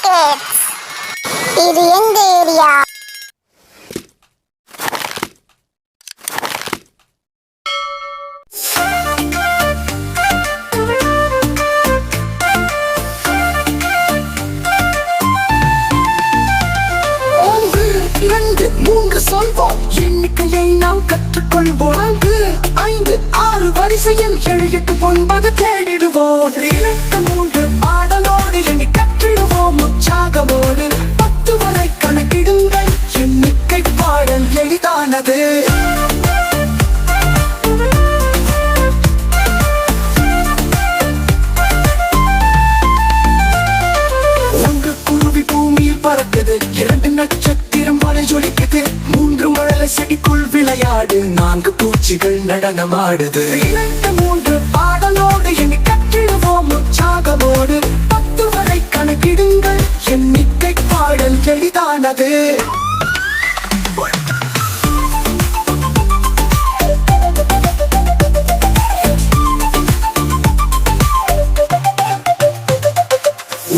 Kids. இது எங்க area? சொல்வோம் எண்ணிக்கையை நாம் கற்றுக்கொள்வோம். 5, 6 வரிசையில் 7, 8, 9 தேடிடுவோம். 2, 3 பாடலோடு எண்ணி கற்றிடுவோம் உற்சாகமோடு. 10 வரை கணக்கிடுங்கள், எண்ணிக்கை பாடல் எளிதானது. ஒன்று குருவி பூமியில் பறக்குது, 2 நட்சத்திரம் வரை ஜொலிக்குது, 3 மழலை செடிக்குள் விளையாடு, 4 பூச்சிகள் நடனமாடுது. 2, 3 பாடலோடு எண்ணி கற்றிடுவோம் உற்சாகமோடு. 10 வரை கணக்கிடுங்கள், எண்ணிக்கை பாடல் எளிதானது.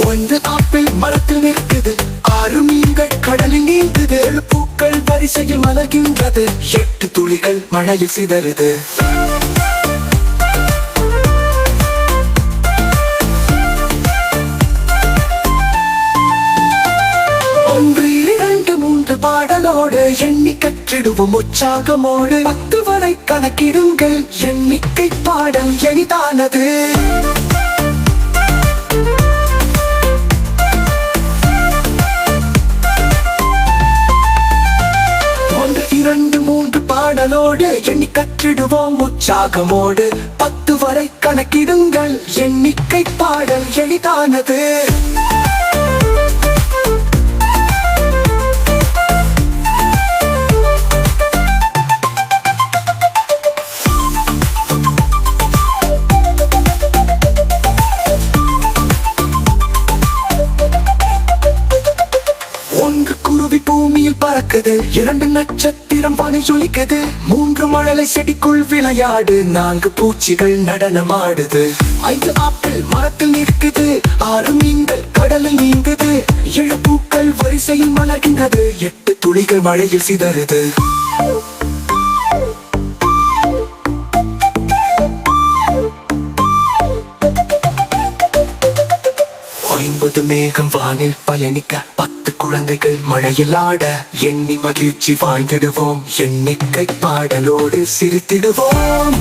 ஒன்று ஆப்பிள் மரத்தில் நிற்குது, 6 மீன்கள் கடலில் நீந்துது, 7 பூக்கள் வரிசையில் மலர்கின்றது, 8 துளிகள் மழையில் சிதறுது. 1, 2, 3 பாடலோடு எண்ணி கற்றிடுவோம் உற்சாகமோடு. 10 வரை கணக்கிடுங்கள், எண்ணிக்கை பாடல் எளிதானது. 2, 3 பாடலோடு எண்ணி கற்றிடுவோம் உற்சாகமோடு. 10 வரை கணக்கிடுங்கள், எண்ணிக்கை பாடல் எளிதானது. ஒன்று குருவி பூமியில் பறக்குது, 2 நட்சத்திரம் வானில் ஜொலிக்குது, 3 மழலை செடிக்குள் விளையாடு, 4 பூச்சிகள் நடனமாடுது. 5 ஆப்பிள் மரத்தில் நிற்குது, 6 மீன்கள் கடலில் நீங்குது, 7 பூக்கள் வரிசையில் மலர்கின்றது, 8 துளிகள் மழையில் சிதறுது. 50 மேகம் வானில் பயணிக்க, 10 குழந்தைகள் மழையில் ஆட, எண்ணி மகிழ்ச்சி வாழ்ந்திடுவோம், எண்ணிக்கை பாடலோடு சிரித்திடுவோம்.